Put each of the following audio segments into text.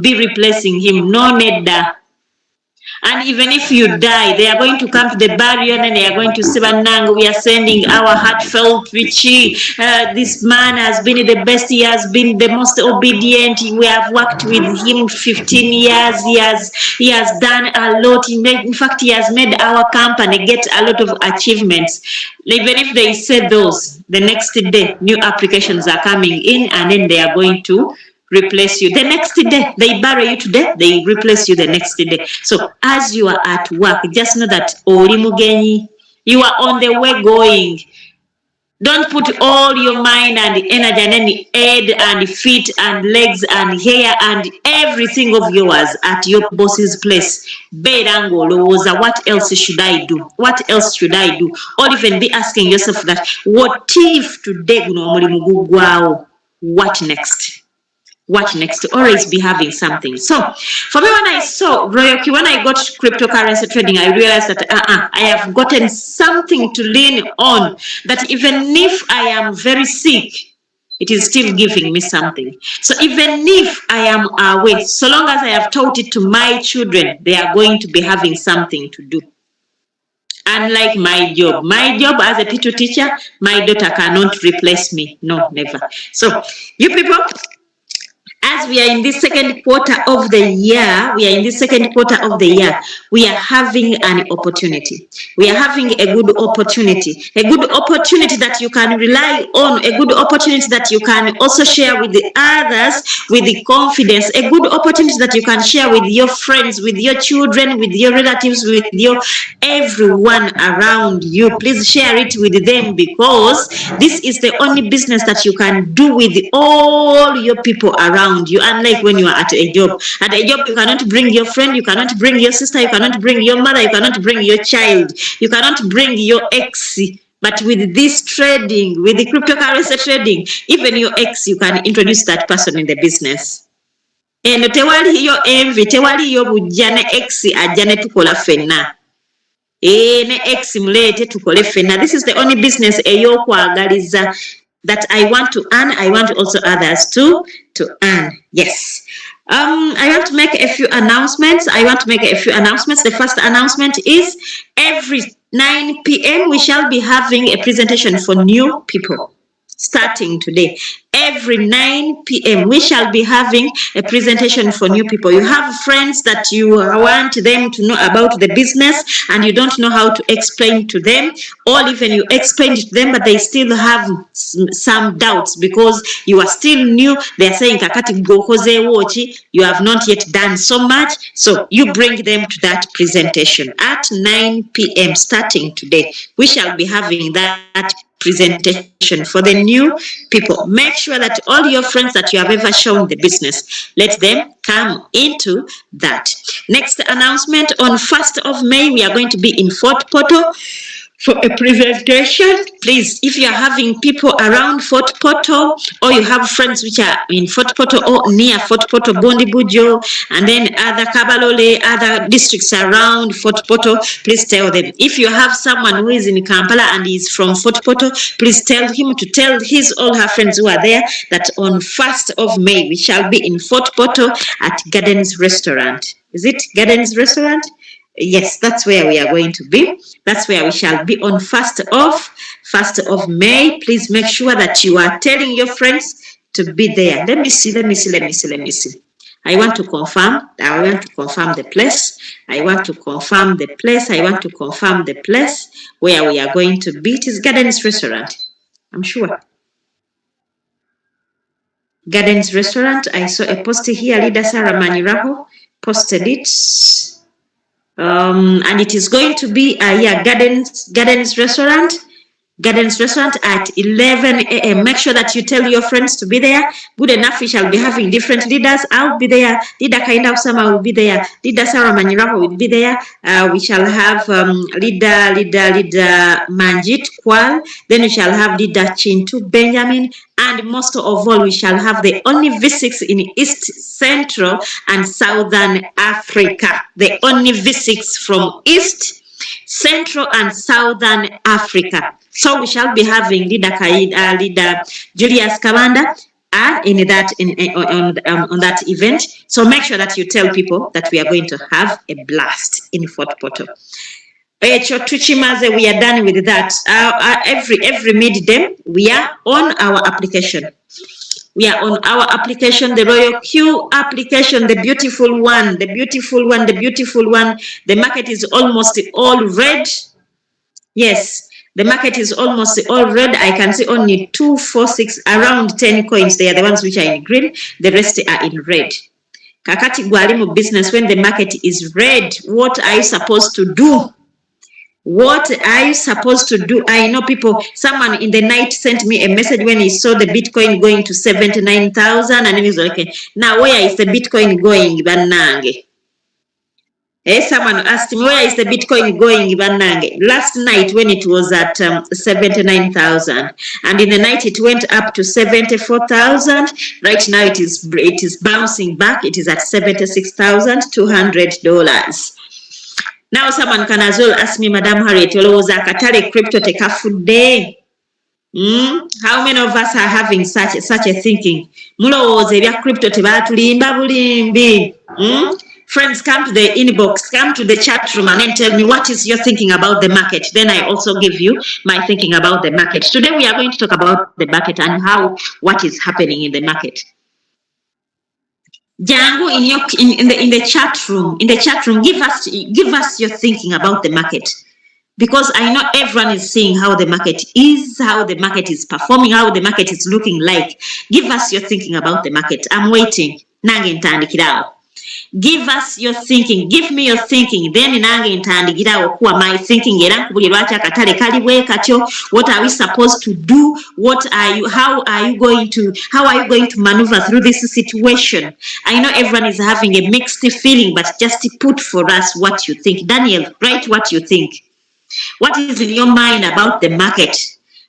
be replacing him. No nedda. And even if you die, they are going to come to the burial and they are going to say, Nang, we are sending our heartfelt Richie. This man has been the best. He has been the most obedient. We have worked with him 15 years. He has done a lot. In fact, he has made our company get a lot of achievements. Even if they say those, the next day, new applications are coming in and then they are going to replace you the next day. They bury you today, they replace you the next day. So as you are at work, just know that oli mugenyi, you are on the way going. Don't put all your mind and energy and any head and feet and legs and hair and everything of yours at your boss's place. What else should I do? What else should I do? Or even be asking yourself that, what if today what next? What next? Always be having something. So for me, when I saw Royalty, when I got cryptocurrency trading, I realized that I have gotten something to lean on, that even if I am very sick, it is still giving me something. So even if I am away, so long as I have taught it to my children, they are going to be having something to do. Unlike my job as a P2 teacher, my daughter cannot replace me. No, never. So you people, as we are in this second quarter of the year, we are having an opportunity. We are having a good opportunity that you can rely on, a good opportunity that you can also share with the others with the confidence, a good opportunity that you can share with your friends, with your children, with your relatives, with your everyone around you. Please share it with them, because this is the only business that you can do with all your people around you. Unlike when you are at a job you cannot bring your friend, you cannot bring your sister, you cannot bring your mother, you cannot bring your child, you cannot bring your ex. But with this trading, with the cryptocurrency trading, even your ex, you can introduce that person in the business. And tewaliyo envy, tewaliyo bujja ne ex ajja ne tukola fenna. Ne ex mulete tukole fenna. This is the only business eyokwagaliza that I want to earn. I want also others to earn. Yes. I want to make a few announcements. The first announcement is every 9 p.m. we shall be having a presentation for new people. Starting today, every 9 p.m. we shall be having a presentation for new people. You have friends that you want them to know about the business and you don't know how to explain to them, or even you explain to them but they still have some doubts because you are still new. They are saying kakati gokoze wochi, you have not yet done so much. So you bring them to that presentation at 9 p.m. starting today. We shall be having that presentation for the new people. Make sure that all your friends that you have ever shown the business, let them come into that. Next announcement, on 1st of May, we are going to be in Fort Portal for a presentation. Please, if you are having people around Fort Portal, or you have friends which are in Fort Portal or near Fort Portal, Bondi Bujo, and then other Kabalole, other districts around Fort Portal, please tell them. If you have someone who is in Kampala and is from Fort Portal, please tell him to tell all her friends who are there that on 1st of May, we shall be in Fort Portal at Gardens Restaurant. Is it Gardens Restaurant? Yes, that's where we are going to be. That's where we shall be on 1st of May. Please make sure that you are telling your friends to be there. Let me see. I want to confirm the place. I want to confirm the place where we are going to be. It is Gardens Restaurant, I'm sure. Gardens Restaurant. I saw a post here. Leader Sarah Maniraho posted it. And it is going to be Gardens Restaurant at 11 a.m. Make sure that you tell your friends to be there. Good enough, we shall be having different leaders. I'll be there. Leader Kainda Usama will be there. Leader Sarah Maniraho will be there. We shall have leader Manjit Kwal. Then we shall have leader Chintu Benjamin. And most of all, we shall have the only V6 in East, Central, and Southern Africa. The only V6 from East, Central, and Southern Africa. So we shall be having leader Julius Kabanda are in that on that event. So make sure that you tell people that we are going to have a blast in Fort Portal. We are done with that. Every midday we are on our application. We are on our application, the Royal Q application, the beautiful one, the beautiful one, the beautiful one. The market is almost all red. Yes, the market is almost all red. I can see only 2, 4, 6, around 10 coins. They are the ones which are in green. The rest are in red. Kakati gwalimu business, when the market is red, what are you supposed to do? What are you supposed to do? I know people, someone in the night sent me a message when he saw the Bitcoin going to 79,000 and he was like, okay, now where is the Bitcoin going, Banange? Someone asked me, where is the Bitcoin going, Banange? Last night when it was at 79,000 and in the night it went up to 74,000. Right now it is bouncing back. It is at $76,200. Now someone can as well ask me, Madam Harriet, was a Katare crypto take a food day? How many of us are having such a thinking? Crypto Friends, come to the inbox, come to the chat room and then tell me what is your thinking about the market. Then I also give you my thinking about the market. Today we are going to talk about the market and what is happening in the market. Jango, in the chat room, give us your thinking about the market, because I know everyone is seeing how the market is performing, how the market is looking like. Give us your thinking about the market. I'm waiting. Nange ntandikirawo. Give us your thinking. Give me your thinking. Then nange ntandikirawo kuwa my thinking era nkubuli lwaki akatale kali bwe katyo. What are we supposed to do? How are you going to maneuver through this situation? I know everyone is having a mixed feeling, but just put for us what you think. Daniel, write what you think. What is in your mind about the market?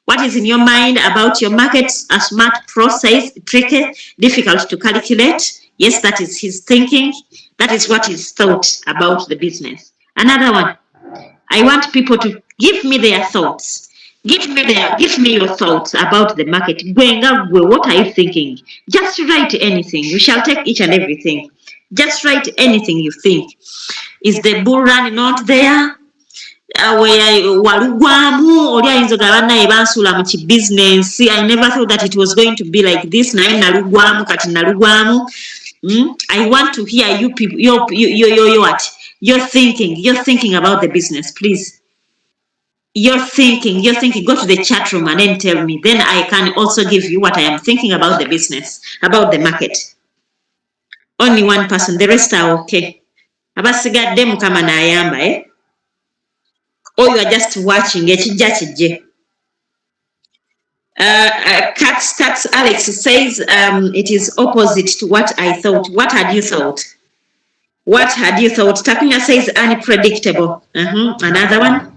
What is in your mind about your market? A smart process, tricky, difficult to calculate. Yes, that is his thinking. That is what is thought about the business. Another one. I want people to give me their thoughts. Give me your thoughts about the market. What are you thinking? Just write anything. We shall take each and everything. Just write anything you think. Is the bull run not there? Walugwamu oli ayinza gabana ebansula mu business. I never thought that it was going to be like this. Naye nalugwamu kati nalugwamu. I want to hear you people your what? You're thinking about the business, please. You're thinking. Go to the chat room and then tell me. Then I can also give you what I am thinking about the business, about the market. Only one person, the rest are okay. Abasigadde mukama n'ayamba, eh? Or you are just watching it. Stats Alex says it is opposite to what I thought. What had you thought? Takunya says unpredictable. Another one.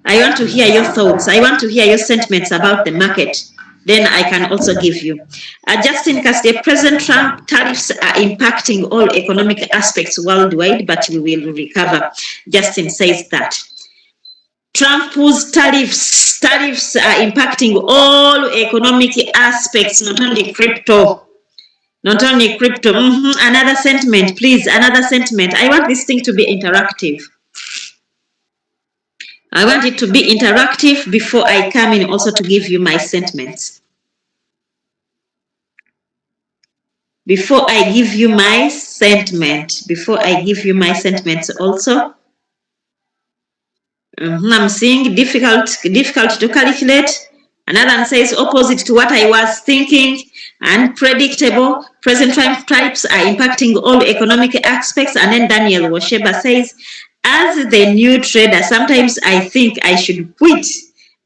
I want to hear your thoughts. I want to hear your sentiments about the market. Then I can also give you. Justin Castillo, President Trump tariffs are impacting all economic aspects worldwide, but we will recover. Justin says that. Trump's tariffs are impacting all economic aspects, not only crypto. Another sentiment, please. Another sentiment. I want this thing to be interactive. I want it to be interactive before I come in also to give you my sentiments. Before I give you my sentiments also. I'm seeing difficult to calculate. Another one says opposite to what I was thinking. Unpredictable. Present types are impacting all economic aspects. And then Daniel Wosheba says, as the new trader, sometimes I think I should quit,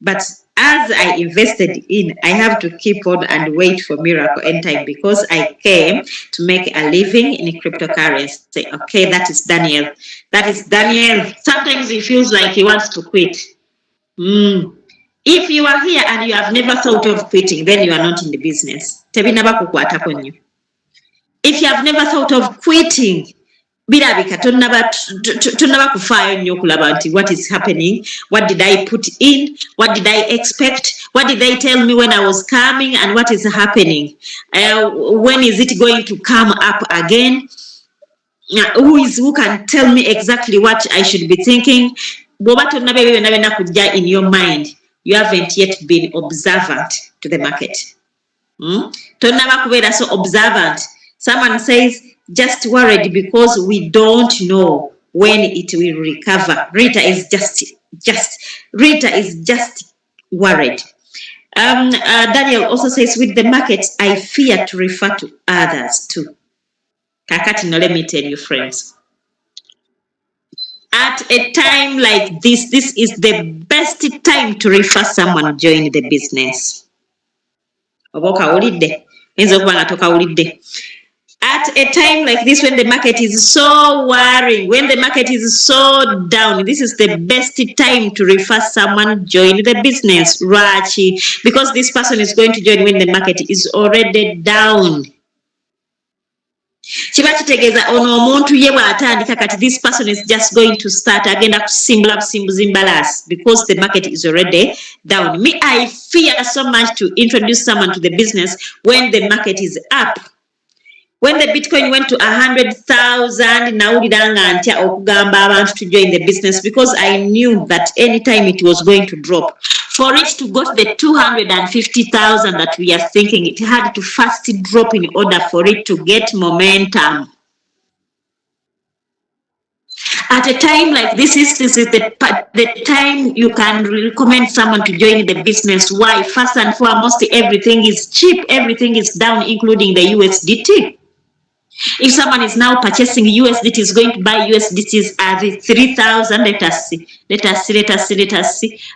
but as I invested in, I have to keep on and wait for miracle end time because I came to make a living in cryptocurrency. Okay, that is Daniel. Sometimes he feels like he wants to quit. If you are here and you have never thought of quitting, then you are not in the business. If you have never thought of quitting, birabika tonnaba kufaayo nnyo okulaba nti what is happening, what did I put in, what did I expect, what did they tell me when I was coming, and what is happening, when is it going to come up again, who can tell me exactly what I should be thinking. Bw'oba tonnaba ebyo byonna byonna kujja in your mind, you haven't yet been observant to the market. Tonnaba kubeera so observant. Someone says, just worried because we don't know when it will recover. Rita is just worried. Daniel also says, with the market, I fear to refer to others too. Kakati, no, let me tell you, friends. At a time like this is the best time to refer someone to join the business. At a time like this, when the market is so worrying, when the market is so down, this is the best time to refer someone join the business. Rachi, because this person is going to join when the market is already down. Kiba kitegeeza ono omuntu ye bw'atandika kati this person is just going to start agenda kusimbula busimbuzi mbalaasi because the market is already down. Me, I fear so much to introduce someone to the business when the market is up. When the Bitcoin went to 100,000, nawuliranga ntya okugamba abantu to join the business because I knew that anytime it was going to drop. For it to go to the 250,000 that we are thinking, it had to first drop in order for it to get momentum. At a time like this is the time you can recommend someone to join the business. Why? First and foremost, everything is cheap, everything is down, including the USDT. If someone is now purchasing USDT, is going to buy USDTs at 3,000, let us see,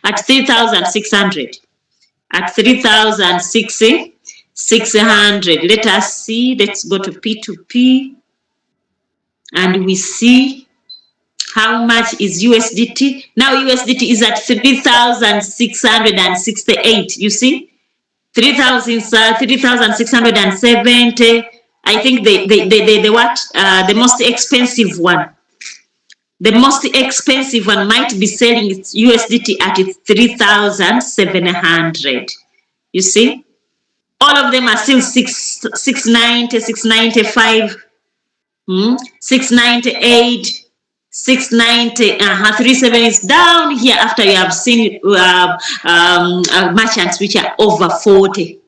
at 3,600, at 3,600, let us see, let's go to P2P, and we see how much is USDT. Now USDT is at 3,668, you see, 3,670, I think the most expensive one. The most expensive one might be selling its USDT at 3,700. You see? All of them are still 690, 695, 698, 690, 37 is down here after you have seen merchants which are over 40.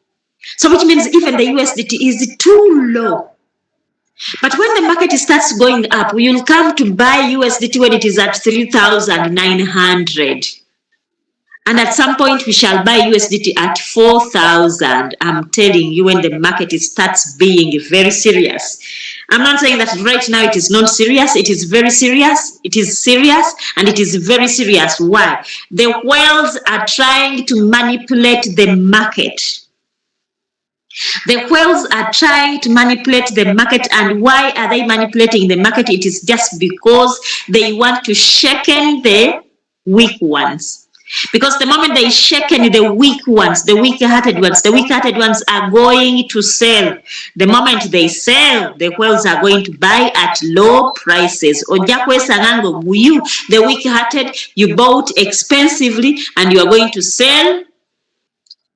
So which means even the USDT is too low. But when the market starts going up, you'll come to buy USDT when it is at 3,900. And at some point, we shall buy USDT at 4,000. I'm telling you, when the market starts being very serious. I'm not saying that right now it is not serious. It is very serious. It is serious and it is very serious. Why? The whales are trying to manipulate the market. The whales are trying to manipulate the market. And why are they manipulating the market? It is just because they want to shaken the weak ones. Because the moment they shaken the weak ones, the weak-hearted ones are going to sell. The moment they sell, the whales are going to buy at low prices. The weak-hearted, you bought expensively and you are going to sell.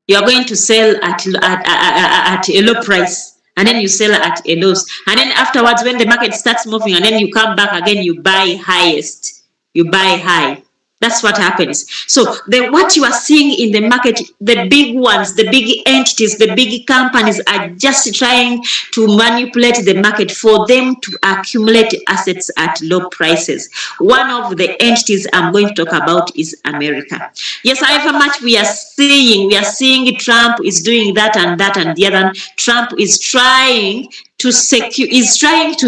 You are going to sell at a low price, and then you sell at a loss. And then afterwards, when the market starts moving, and then you come back again, you buy highest. You buy high. That's what happens. So what you are seeing in the market, the big ones, the big entities, the big companies are just trying to manipulate the market for them to accumulate assets at low prices. One of the entities I'm going to talk about is America. Yes, however much we are seeing Trump is doing that and that and the other. Trump is trying to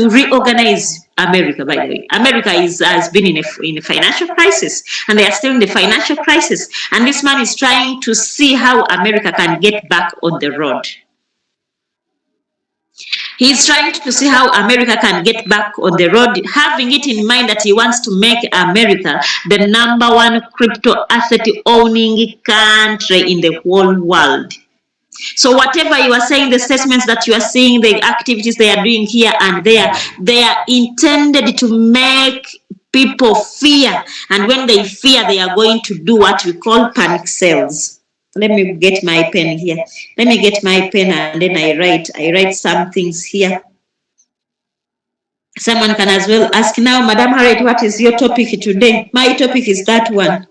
reorganize America, by the way. America has been in a financial crisis, and they are still in the financial crisis. And this man is trying to see how America can get back on the road. He's trying to see how America can get back on the road, having it in mind that he wants to make America the #1 crypto asset owning country in the whole world. So whatever you are saying, the statements that you are seeing, the activities they are doing here and there, they are intended to make people fear. And when they fear, they are going to do what we call panic sales. Let me get my pen here. Let me get my pen and then I write some things here. Someone can as well ask now, Madam Harriet, what is your topic today? My topic is that one.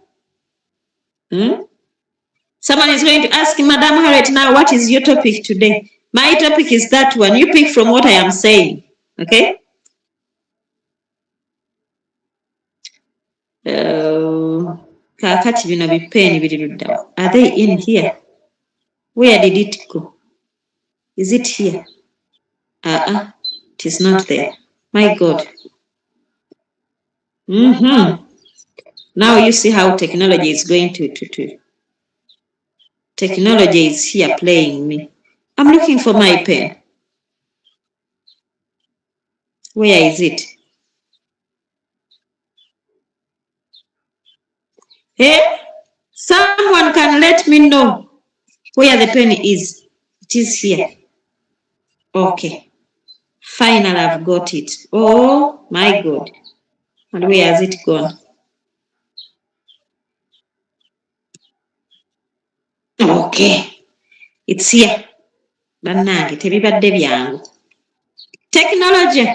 Someone is going to ask Madam Harriet now, what is your topic today? My topic is that one. You pick from what I am saying. Okay? Are they in here? Where did it go? Is it here? It is not there. My God. Now you see how technology is going to. Technology is here playing me. I'm looking for my pen. Where is it? Hey, someone can let me know where the pen is. It is here. Okay. Finally, I've got it. Oh, my God. And where has it gone? Okay. It's here. Technology.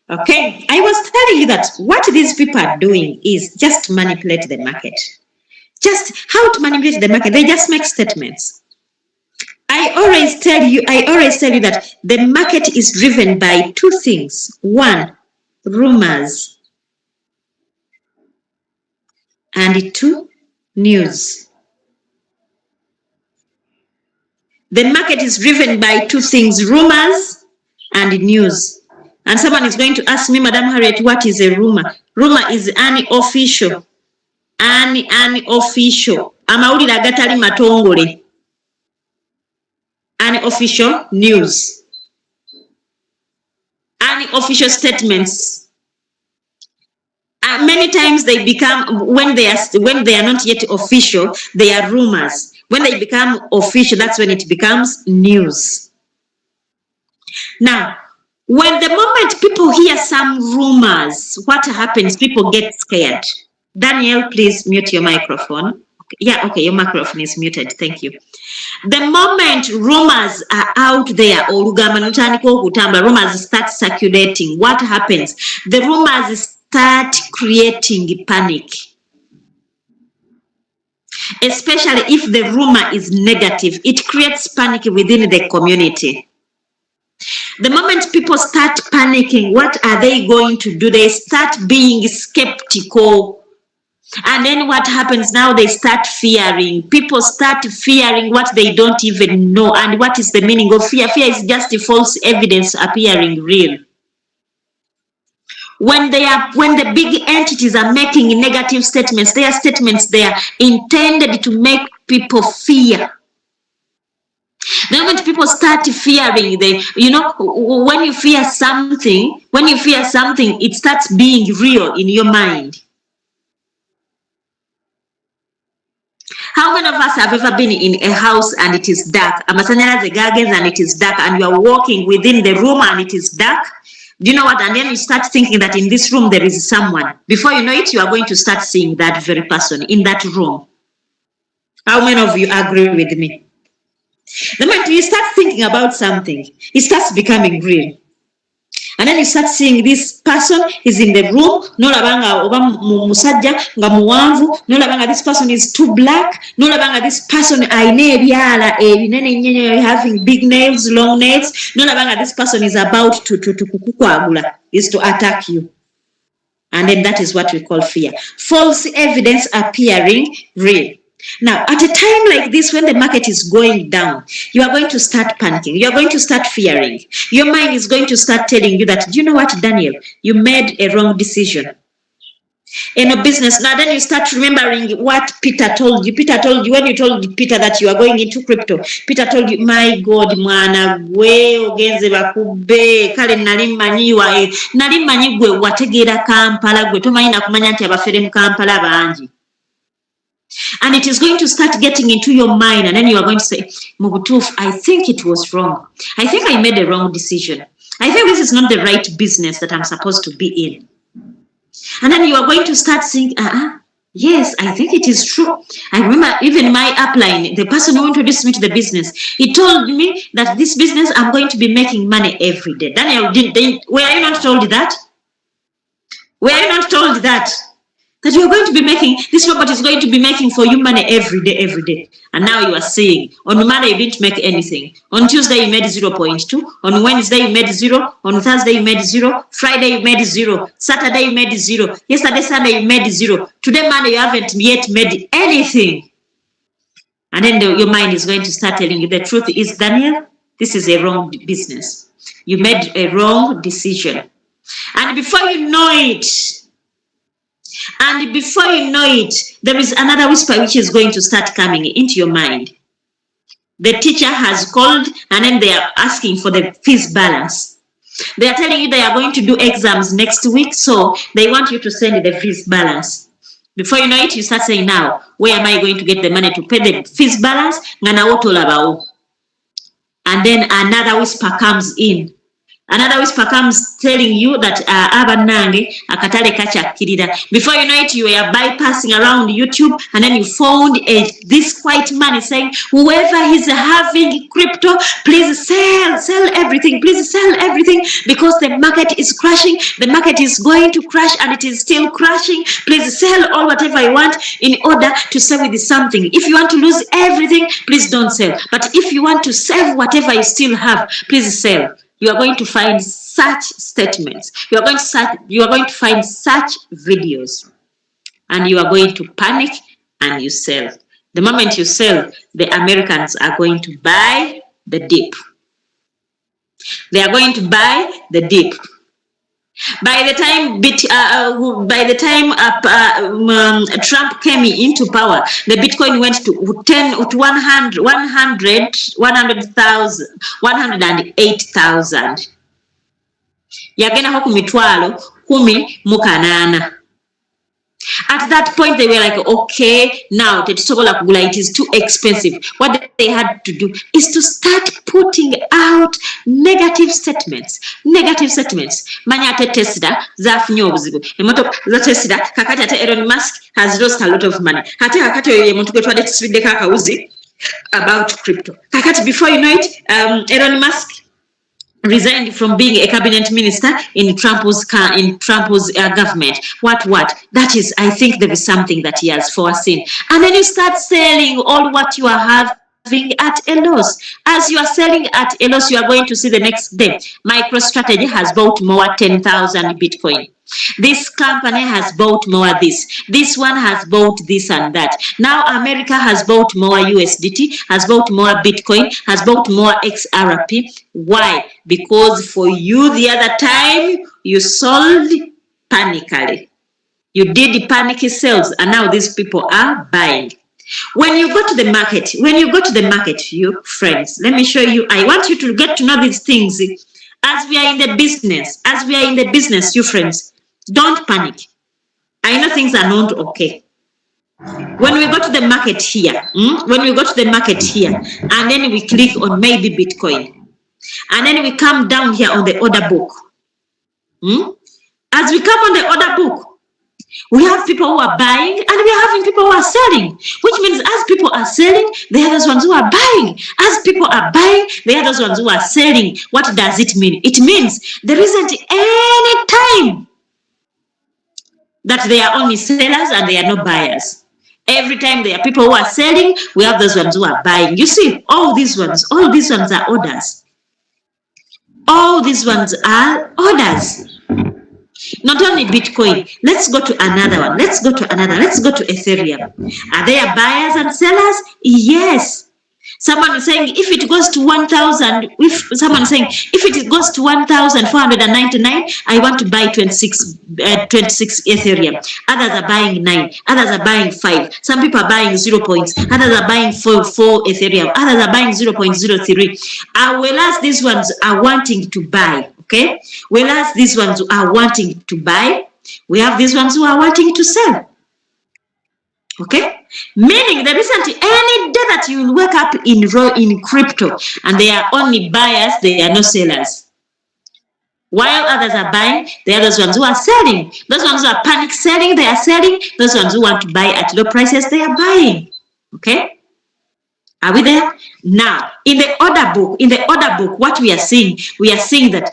Okay. I was telling you that what these people are doing is just manipulate the market. Just how to manipulate the market. They just make statements. I always tell you that the market is driven by two things. One, rumors. And two, news. The market is driven by two things, rumors and news. And someone is going to ask me, Madam Harriet, what is a rumor? Rumor is unofficial. Unofficial. Amawulire agatali matongole. Unofficial news. Unofficial statements. Many times they become, when they are not yet official, they are rumors. When they become official, that's when it becomes news. Now, when the moment people hear some rumors, what happens? People get scared. Daniel, please mute your microphone. Okay. Yeah, okay, your microphone is muted. Thank you. The moment rumors are out there, or rumors start circulating, what happens? The rumors start creating panic. Especially if the rumor is negative, it creates panic within the community. The moment people start panicking, what are they going to do? They start being skeptical. And then what happens now? They start fearing. People start fearing what they don't even know. And what is the meaning of fear? Fear is just false evidence appearing real. When the big entities are making negative statements, their statements, they are intended to make people fear. The moment people start fearing, when you fear something, it starts being real in your mind. How many of us have ever been in a house and it is dark? And it is dark, and you are walking within the room and it is dark. Do you know what? And then you start thinking that in this room there is someone. Before you know it, you are going to start seeing that very person in that room. How many of you agree with me? The moment you start thinking about something, it starts becoming real. And then you start seeing this person is in the room, no labanga oba musajja nga muwanvu, no labanga this person is too black, no labanga this person aine ebyala ebinene nnyo, having big nails, long nails, no labanga this person is about to kukukwagula, is to attack you. And then that is what we call fear. False evidence appearing real. Now, at a time like this, when the market is going down, you are going to start panicking. You are going to start fearing. Your mind is going to start telling you that, do you know what, Daniel? You made a wrong decision in a business. Now, then you start remembering what Peter told you. Peter told you, when you told Peter that you are going into crypto, Peter told you, my God, mwana gwe ogenze bakube kale nali manyi gwe wategeera Kampala gwe tomanyi nakumanya nti abafere mu Kampala bangi. And it is going to start getting into your mind, and then you are going to say, Mubutuf, I think it was wrong. I think I made a wrong decision. I think this is not the right business that I'm supposed to be in. And then you are going to start saying, yes, I think it is true. I remember even my upline, the person who introduced me to the business, he told me that this business, I'm going to be making money every day. Daniel, were you not told that? Were you not told that? That you're going to be making, this robot is going to be making for you money every day. And now you are saying, on Monday you didn't make anything. On Tuesday you made 0.2. On Wednesday you made 0. On Thursday you made 0. Friday you made 0. Saturday you made 0. Yesterday, Sunday you made 0. Today, Monday, you haven't yet made anything. And then your mind is going to start telling you, the truth is, Daniel, this is a wrong business. You made a wrong decision. And before you know it, there is another whisper which is going to start coming into your mind. The teacher has called, and then they are asking for the fees balance. They are telling you they are going to do exams next week, so they want you to send the fees balance. Before you know it, you start saying, now, where am I going to get the money to pay the fees balance? And then another whisper comes in. Another whisper comes telling you that abanange akatale kachakkirira. Before you know it, you are bypassing around YouTube, and then you found this white man is saying, whoever is having crypto, please sell everything, because the market is crashing. The market is going to crash, and it is still crashing. Please sell all whatever you want in order to sell with something. If you want to lose everything, please don't sell. But if you want to save whatever you still have, please sell. You are going to find such statements. You are going to find such videos, and you are going to panic and you sell. The moment you sell, the Americans are going to buy the dip. They are going to buy the dip. By the time Trump came into power, the Bitcoin went to 108,000. Yagenda ho ku mitwalo 18. At that point, they were like, okay, now it is too expensive. What they had to do is to start putting out negative statements. Manyate Tesla, zafunye obuzibu. Emotoka za Tesla, kakati ate Elon Musk has lost a lot of money. Ate kakati oyo muntu gwe twadde tusibidde kakawuzi about crypto. Kakati before you know it, Elon Musk resigned from being a cabinet minister in Trump's government. What? That is, I think there is something that he has foreseen. And then you start selling all what you are having at a loss. As you are selling at a loss, you are going to see the next day. MicroStrategy has bought more 10,000 Bitcoin. This company has bought more this. This one has bought this and that. Now America has bought more USDT, has bought more Bitcoin, has bought more XRP. Why? Because for you the other time, you sold panically. You did panicky sales, and now these people are buying. When you go to the market, you friends, let me show you. I want you to get to know these things. As we are in the business, you friends, don't panic. I know things are not okay. When we go to the market here, and then we click on maybe Bitcoin, and then we come down here on the order book. As we come on the order book, we have people who are buying and we are having people who are selling, which means as people are selling, they are those ones who are buying. As people are buying, they are those ones who are selling. What does it mean? It means there isn't any time that they are only sellers and they are not buyers. Every time there are people who are selling, we have those ones who are buying. You see, all these ones are orders. All these ones are orders. Not only Bitcoin, let's go to another one. Let's go to Ethereum. Are there buyers and sellers? Yes. Someone is saying if it goes to 1,000, if it goes to 1,499, I want to buy 26 Ethereum. Others are buying 9. Others are buying 5. Some people are buying 0 points. Others are buying 4 Ethereum. Others are buying 0.03. Whereas these ones are wanting to buy. Okay. Whereas these ones are wanting to buy, we have these ones who are wanting to sell. Okay, meaning the recent any day that you will wake up in crypto and they are only buyers, they are no sellers. While others are buying, there are those ones who are selling. Those ones who are panic selling, they are selling. Those ones who want to buy at low prices, they are buying. Okay, are we there? Now, in the order book, what we are seeing that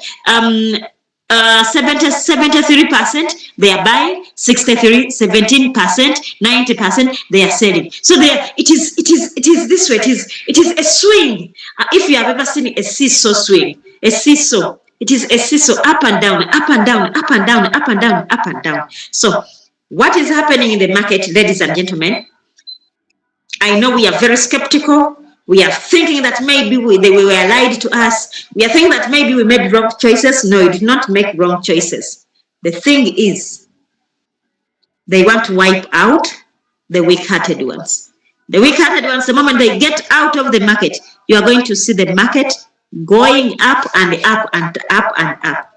73% they are buying, 63, 17%, 90% they are selling. So it is this way. It is a swing. If you have ever seen a seesaw swing, a seesaw, it is a seesaw, up and down, up and down, up and down, up and down, up and down. So what is happening in the market, ladies and gentlemen? I know we are very skeptical. We are thinking that maybe we were lied to us. We are thinking that maybe we made wrong choices. No, you did not make wrong choices. The thing is, they want to wipe out the weak-hearted ones. The weak-hearted ones, the moment they get out of the market, you are going to see the market going up and up and up and up.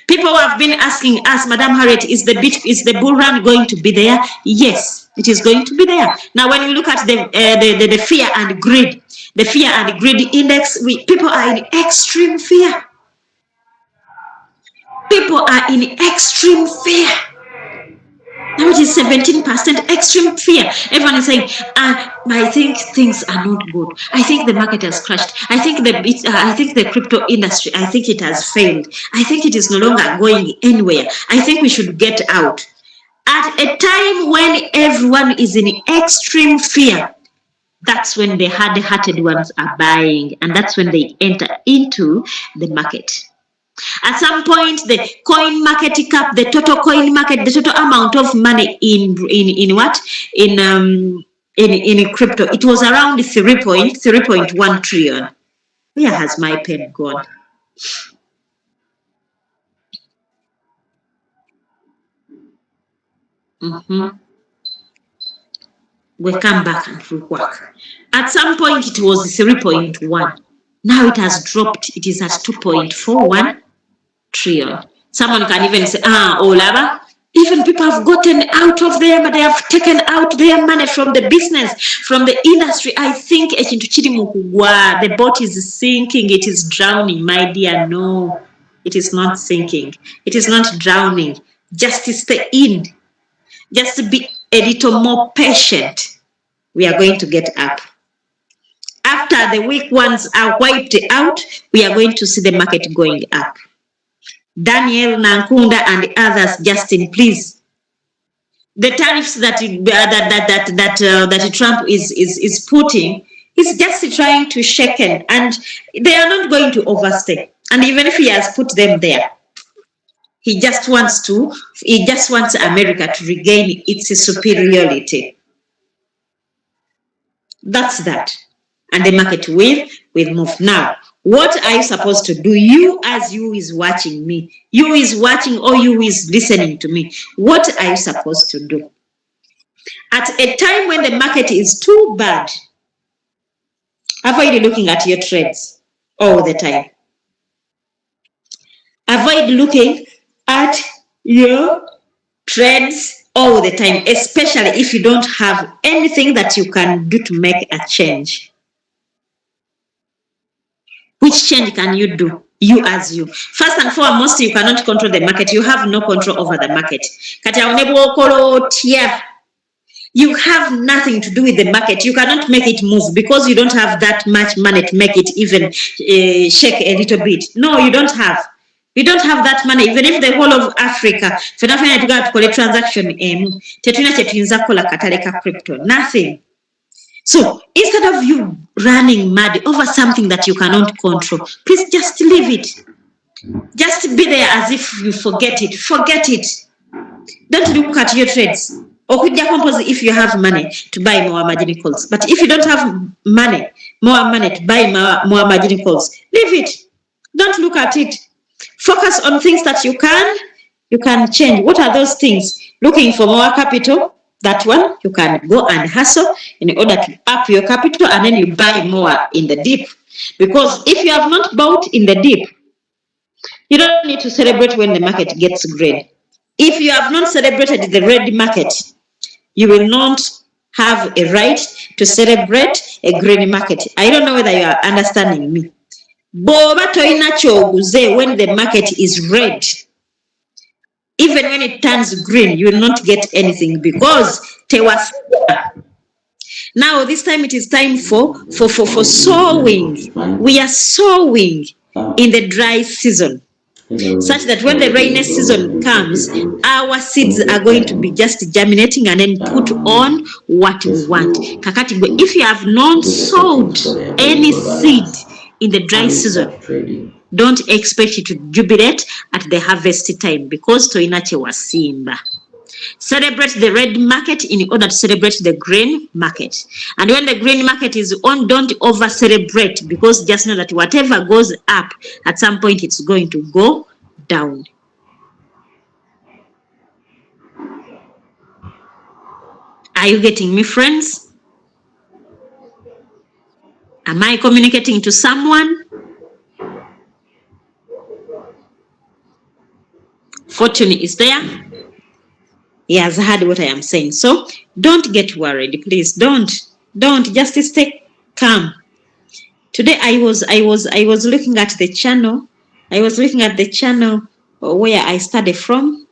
People have been asking us, Madam Harriet, is the bull run going to be there? Yes, it is going to be there. Now, when you look at the fear and greed, the fear and greed index, people are in extreme fear. People are in extreme fear. Now it is 17% extreme fear. Everyone is saying, I think things are not good. I think the market has crashed. I think the crypto industry, I think it has failed. I think it is no longer going anywhere. I think we should get out. At a time when everyone is in extreme fear, that's when the hard-hearted ones are buying, and that's when they enter into the market. At some point, the coin market cap, the total coin market, the total amount of money in crypto, it was around 3.1 trillion. Where has my pen gone? We come back and work. At some point, it was 3.1. Now it has dropped. It is at 2.41 trillion. Someone can even say, Olaba, even people have gotten out of them, they have taken out their money from the business, from the industry. I think the boat is sinking, it is drowning, my dear. No, it is not sinking. It is not drowning. Just stay in. Just be a little more patient. We are going to get up. After the weak ones are wiped out, we are going to see the market going up. Daniel, Nankunda, and others, Justin, please. The tariffs that Trump is putting is just trying to shaken, and they are not going to overstay. And even if he has put them there, he just wants America to regain its superiority. That's that. And the market will move. Now, what are you supposed to do? You is watching me, you is watching, or you is listening to me. What are you supposed to do? At a time when the market is too bad, avoid looking at your trades all the time. Avoid looking at your trades all the time, especially if you don't have anything that you can do to make a change. Which change can you do? You as you. First and foremost, you cannot control the market. You have no control over the market. You have nothing to do with the market. You cannot make it move because you don't have that much money to make it even shake a little bit. No, you don't have. You don't have that money. Even if the whole of Africa, to go to transaction, crypto, nothing. So instead of you running mad over something that you cannot control, please just leave it. Just be there as if you forget it. Forget it. Don't look at your trades. Or could you compose if you have money to buy more margin calls? But if you don't have more money to buy more margin calls, leave it. Don't look at it. Focus on things that you can change. What are those things? Looking for more capital. That one, you can go and hustle in order to up your capital, and then you buy more in the deep. Because if you have not bought in the deep, you don't need to celebrate when the market gets red. If you have not celebrated the red market, you will not have a right to celebrate a green market. I don't know whether you are understanding me. Boba toina choguze when the market is red. Even when it turns green, you will not get anything because tewas. Now this time it is time for sowing. We are sowing in the dry season, such that when the rainy season comes, our seeds are going to be just germinating and then put on what we want. Kakati, if you have not sowed any seed in the dry season, don't expect it to jubilate at the harvest time because toinache wasimba. Celebrate the red market in order to celebrate the green market. And when the green market is on, don't over celebrate, because just know that whatever goes up, at some point it's going to go down. Are you getting me, friends? Am I communicating to someone? Fortune is there. He has heard what I am saying. So don't get worried, please. Don't just stay calm. Today I was looking at the channel. I was looking at the channel where I studied from.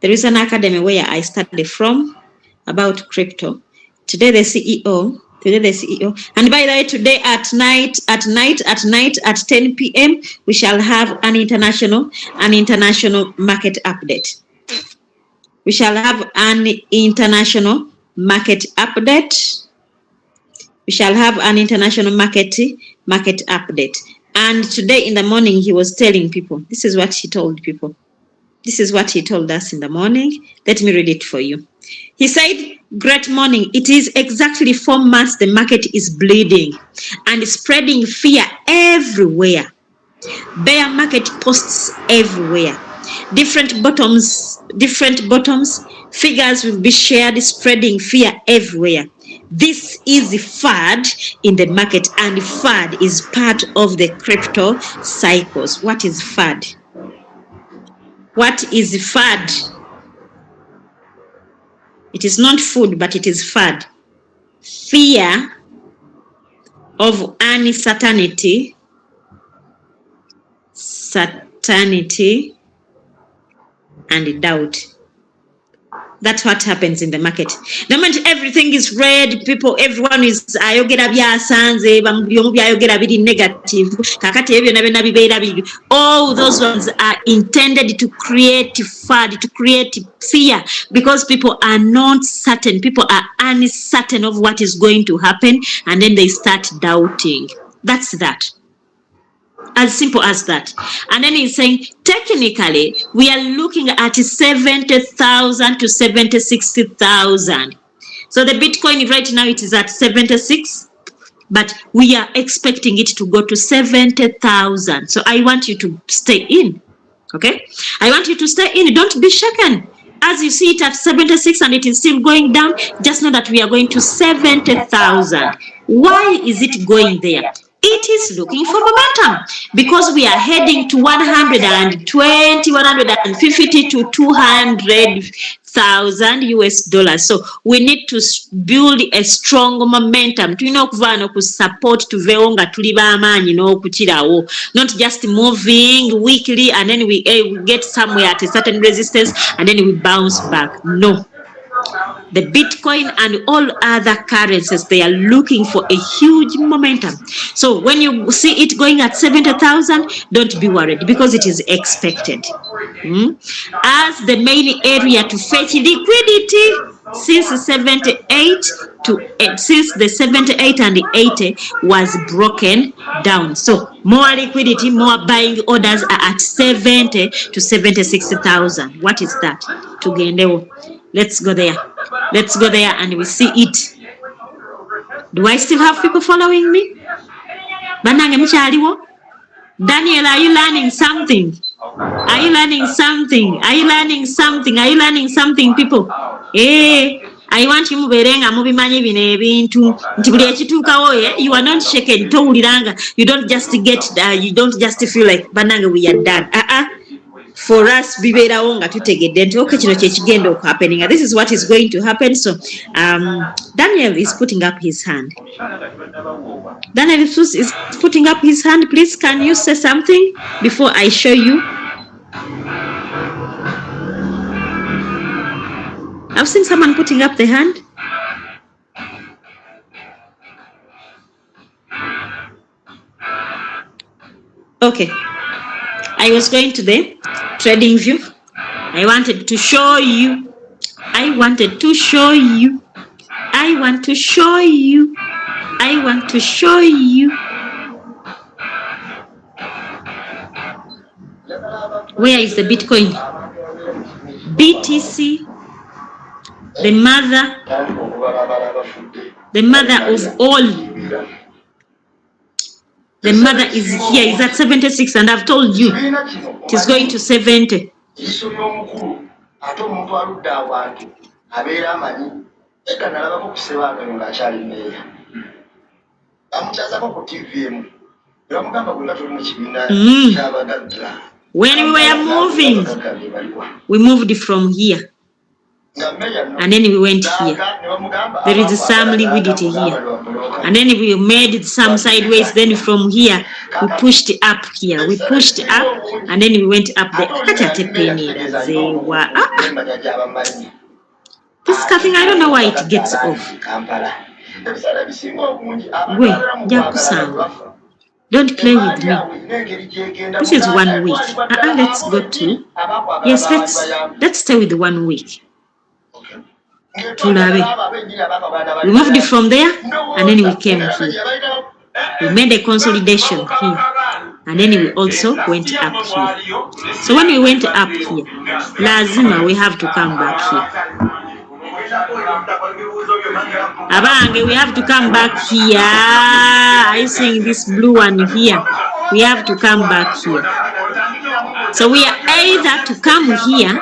There is an academy where I studied from about crypto. Today the CEO. And by the way, today at night at 10 p.m. we shall have an international market update. We shall have an international market update. We shall have an international market update. And today in the morning, he was telling people, this is what he told people. This is what he told us in the morning. Let me read it for you. He said, great morning. It is exactly 4 months the market is bleeding and spreading fear everywhere. Bear market posts everywhere. Different bottoms, figures will be shared, spreading fear everywhere. This is FUD in the market, and FUD is part of the crypto cycles. What is FUD? What is FUD? It is not food, but it is FUD. Fear of uncertainty, and doubt. That's what happens in the market. The moment everything is red, everyone is ayogera byasanze, ayogera biri negative. Kakati ebyo nabyo bibeera. All those ones are intended to create FUD, to create fear, because people are not certain. People are uncertain of what is going to happen, and then they start doubting. That's that. As simple as that. And then he's saying, technically, we are looking at 70,000 to 76,000. So the Bitcoin right now, it is at 76, but we are expecting it to go to 70,000. So I want you to stay in, okay? I want you to stay in. Don't be shaken. As you see it at 76 and it is still going down, just know that we are going to 70,000. Why is it going there? It is looking for momentum because we are heading to 120, 150 to 200,000 US dollars. So we need to build a strong momentum. Not just moving weekly and then we get somewhere at a certain resistance and then we bounce back. No. The Bitcoin and all other currencies, they are looking for a huge momentum. So when you see it going at 70,000, don't be worried because it is expected. As the main area to fetch liquidity since the 78 and the 80 was broken down. So more liquidity, more buying orders are at 70 to 76,000. What is that? Let's go there. Let's go there and we see it. Do I still have people following me? Daniel, are you learning something? Are you learning something? Are you learning something? Are you learning something, people? I want you muberenga mubimanyi bino ebintu nti buli ekituukawo you are not shaken towuliranga. You don't just get you don't just feel like bananga we are done. for us bibeerawo nga tutegedde nti okay kino kyekigenda okuhappening. This is what is going to happen. So Daniel is putting up his hand. Daniel is putting up his hand. Please, can you say something before I show you? I've seen someone putting up the hand. Okay. I was going to the trading view. I wanted to show you. I want to show you. Where is the Bitcoin? BTC, the mother of all. The mother is here, is at 76, and I've told you it is going to 70. When we were moving, we moved from here. And then we went here. There is some liquidity here. And then we made some sideways. Then from here, we pushed up here. We pushed up and then we went up there. This scuffing, I don't know why it gets off. Don't play with me. This is 1 week. Let's go to... Yes, let's stay with 1 week. We moved from there and then we came here. We made a consolidation here and then we also went up here. So when we went up here, lazima we have to come back here. Abange, we have to come back here. I see this blue one here. We have to come back here. So we are either to come here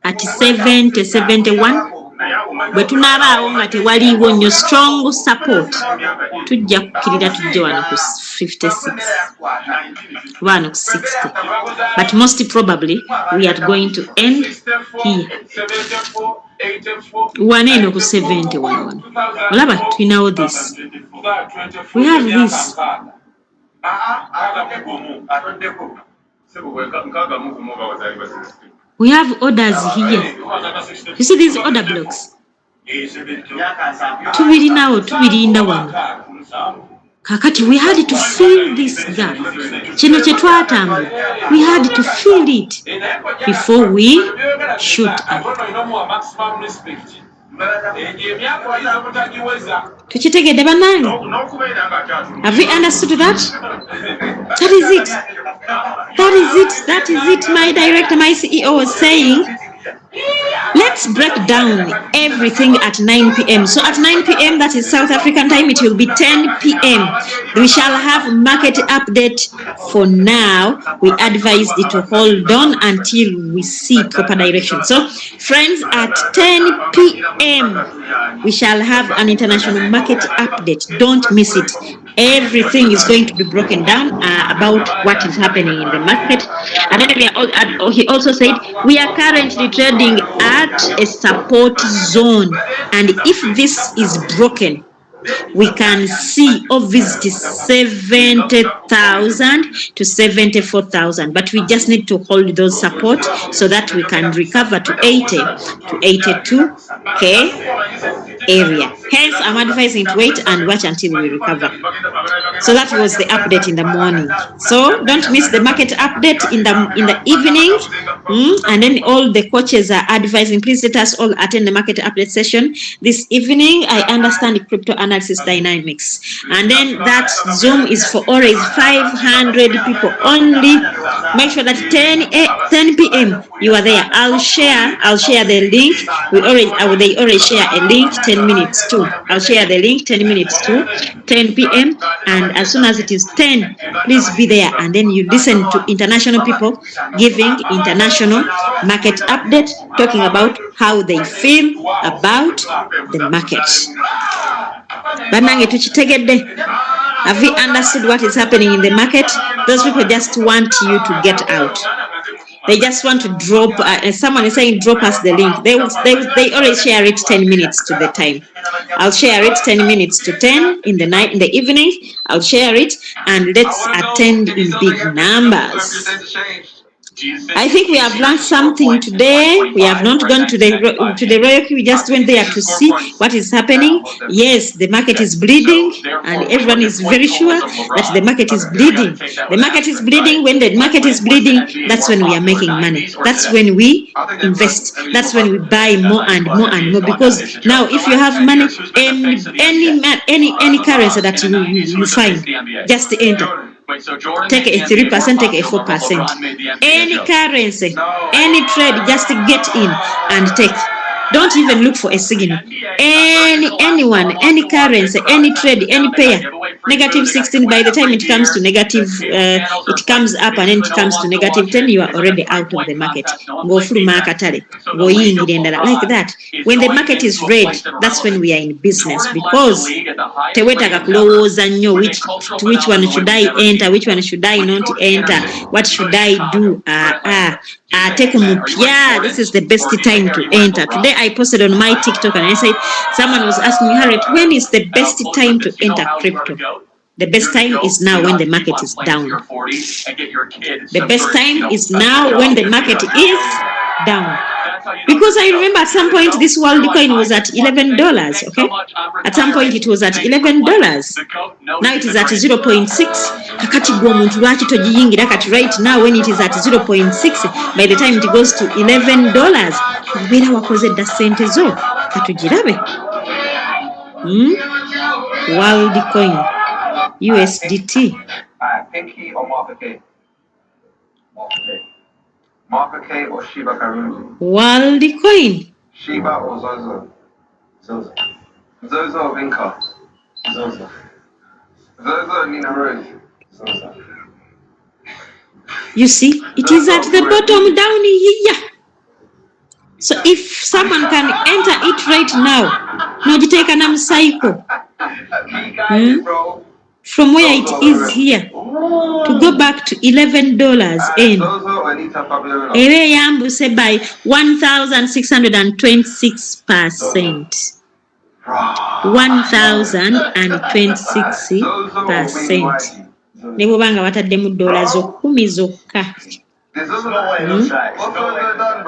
at 70, 71, but tunabaawo nga tewaliiwo nnyo strong support. Tujja kukkirira tujje wano ku 56 wano ku 60, but most probably we are going to end here waneeno ku 70 wano. Olaba tulinawo this, we have this. We have orders here. You see these order blocks? Tubiri nawo, tubirinda wano. Kakati, we had to fill this gap. Kino kye twatambula, we had to fill it before we shoot up. Tukitegedde bannange? Have we understood that? That is it. That is it. My director, my CEO was saying, let's break down everything at 9 p.m. So at 9 p.m., that is South African time, it will be 10 p.m. We shall have market update. For now, we advised it to hold on until we see proper direction. So friends, at 10 p.m., we shall have an international market update. Don't miss it. Everything is going to be broken down about what is happening in the market. And then he also said, we are currently trading at a support zone. And if this is broken, we can see or visit 70,000 to 74,000. But we just need to hold those support so that we can recover to 80 to 82K area. Hence, I'm advising to wait and watch until we recover. So that was the update in the morning. So don't miss the market update in the evening. And then all the coaches are advising, please let us all attend the market update session this evening. I understand the crypto analysis dynamics. And then that Zoom is for always 500 people only. Make sure that 10 p.m. you are there. I'll share the link. They already share a link 10 minutes too. I'll share the link 10 minutes to 10 p.m. and as soon as it is 10, please be there, and then you listen to international people giving international market update, talking about how they feel about the market. Banange tukitegedde. Have you understood what is happening in the market? Those people just want you to get out. They just want to drop. Someone is saying, drop us the link. They always share it 10 minutes to the time. I'll share it 10 minutes to 10 in the night, in the evening. I'll share it and let's attend in big numbers. I think we have learned something today. We have not gone to the Royal Quay. We just went there to see what is happening. Yes, the market is bleeding, and everyone is very sure that the market is bleeding. The market is bleeding. When the market is bleeding, that's when we are making money. That's when we invest. That's when we buy more and more and more. Because now, if you have money, any currency that you find, just enter. Take a 3%, take a 4%. Any currency, any trade, just get in and take. Don't even look for a signal. Anyone, any currency, any trade, any pair. Negative 16, by the time it comes to negative, it comes up and then it comes to negative 10, you are already out of the market. Go through market, go in like that. When the market is red, that's when we are in business, because tewetaga kulowooza nnyo which one should I enter, which one should I not enter, what should I do? This is the best time to enter. Today I posted on my TikTok and I said, someone was asking me, Harriet, when is the best time to enter crypto? The best time is now when the market is down. The best time is now when the market is down. Because I remember at some point this world coin was at $11, okay? At some point it was at $11. Now it is at 0.6. Kakati gwo muntu lwaki togiyingira kati right now when it is at 0.6, by the time it goes to $11, ubeera wakoze dda ssente zo. Katugirabe. World coin. USDT. Pinky or Martha K? Martha K or Shiba Karunzi? World coin. Shiba or Zozo? Zozo. Zozo or Vinca? Zozo. Zozo or Nina Rose? Zozo. You see, it is at the bottom down here. So if someone can enter it right now, no, you take an cycle. From where it is here to go back to $11 in ere yambuse by 1,626%. 1,026%. Ne bw'obanga wataddemu $10 zokka.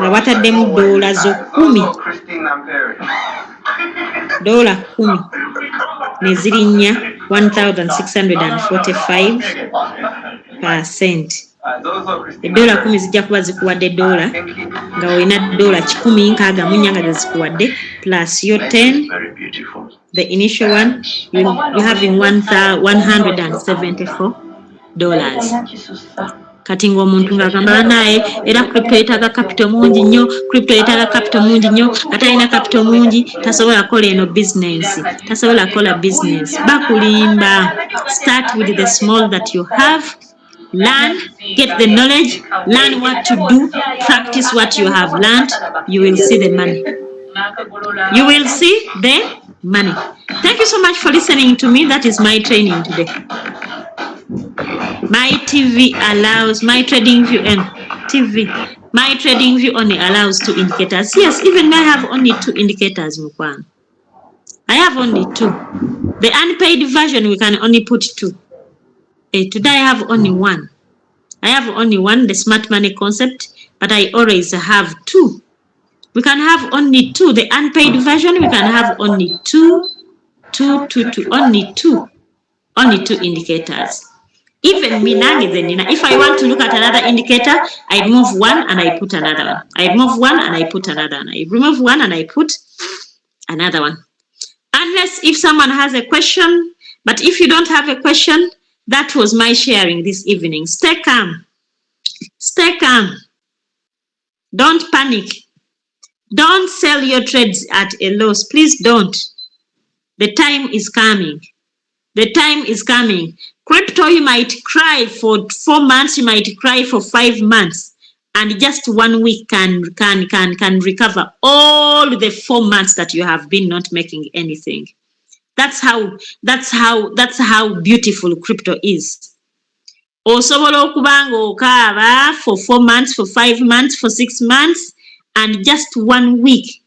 Nga wataddemu $10 $10 ne zirinnya 1,645%. $10 zijja kuba zikuwadde $1 nga olina $1,164 nga zikuwadde plus your 10, the initial one, you're having $174. Kati ng'omuntu ng'agamba naye era crypto yetaaga capital mungi nnyo, crypto yetaaga capital mungi nnyo, kati alina capital mungi tasobola kola eno business, tasobola kola business. Bakulimba. Start with the small that you have. Learn, get the knowledge, learn what to do, practice what you have learned. You will see the money. You will see the money. Thank you so much for listening to me. That is my training today. My TV allows, my trading view and TV, my trading view only allows 2 indicators. Yes, even I have only 2 indicators, Mukwan. I have only 2. The unpaid version, we can only put 2. Today I have only 1. I have only 1, the smart money concept, but I always have 2. We can have only 2. The unpaid version, we can have only 2, only 2 indicators. Even me, if I want to look at another indicator, I remove one and I put another one. I remove one and I put another one. I remove one and I put another one. Unless if someone has a question, but if you don't have a question, that was my sharing this evening. Stay calm. Stay calm. Don't panic. Don't sell your trades at a loss. Please don't. The time is coming. The time is coming. Crypto, you might cry for 4 months, you might cry for 5 months, and just 1 week can recover all the 4 months that you have been not making anything. That's how beautiful crypto is. osobola okuba nga okaaba for 4 months, for 5 months, for 6 months, and just 1 week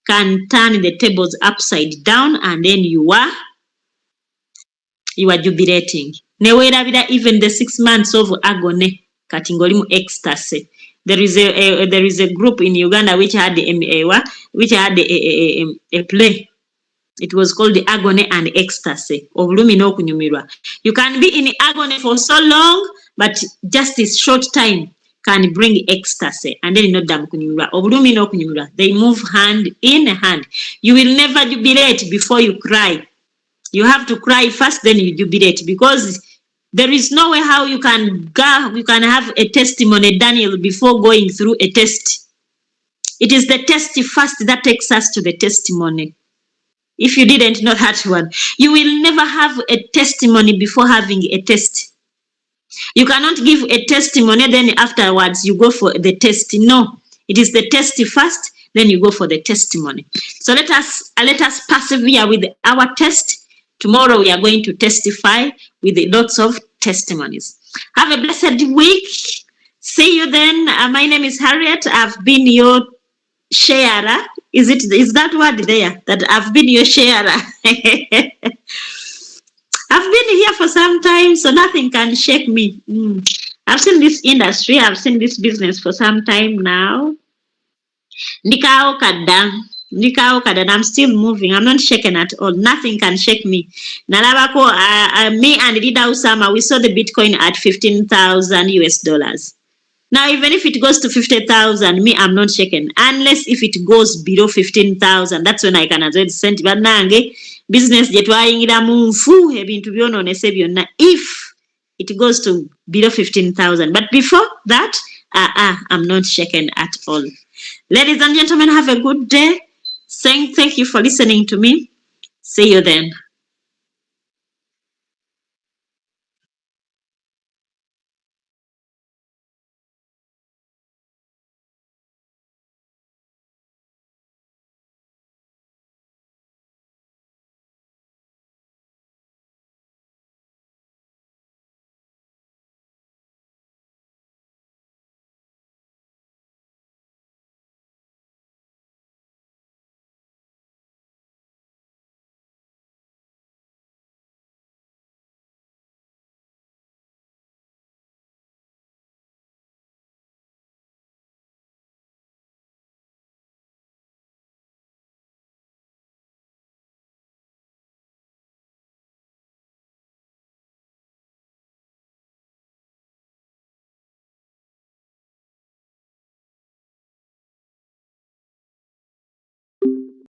can turn the tables upside down, and then you are jubilating. Newerabira even the 6 months of agony kati ngoli mu ecstasy. There is a group in Uganda which had a play. It was called the Agony and Ecstasy. Obulumi n'okunyumirwa. You can be in agony for so long, but just this short time can bring ecstasy, and then nodda kunyumirwa. Obulumi n'okunyumirwa. They move hand in hand. You will never jubilate before you cry. You have to cry first, then you jubilate, because there is no way how you can have a testimony, Daniel, before going through a test. It is the test first that takes us to the testimony. If you didn't know that one, you will never have a testimony before having a test. You cannot give a testimony, then afterwards you go for the test. No, it is the test first, then you go for the testimony. So let us persevere with our test. Tomorrow we are going to testify with lots of testimonies. Have a blessed week. See you then. My name is Harriet. I've been your sharer. Is that word there? That I've been your sharer. I've been here for some time, so nothing can shake me. I've seen this industry. I've seen this business for some time now. Nikao kada, and I'm still moving. I'm not shaken at all. Nothing can shake me. Nalabako, me and Lida Usama, we saw the Bitcoin at $15,000. Now, even if it goes to 50,000, me, I'm not shaken. Unless if it goes below 15,000, that's when I can avoid sent. But nange business jetwayingira munfu ebintu byononese byonna if it goes to below 15,000. But before that, I'm not shaken at all. Ladies and gentlemen, have a good day. Thank you for listening to me. See you then.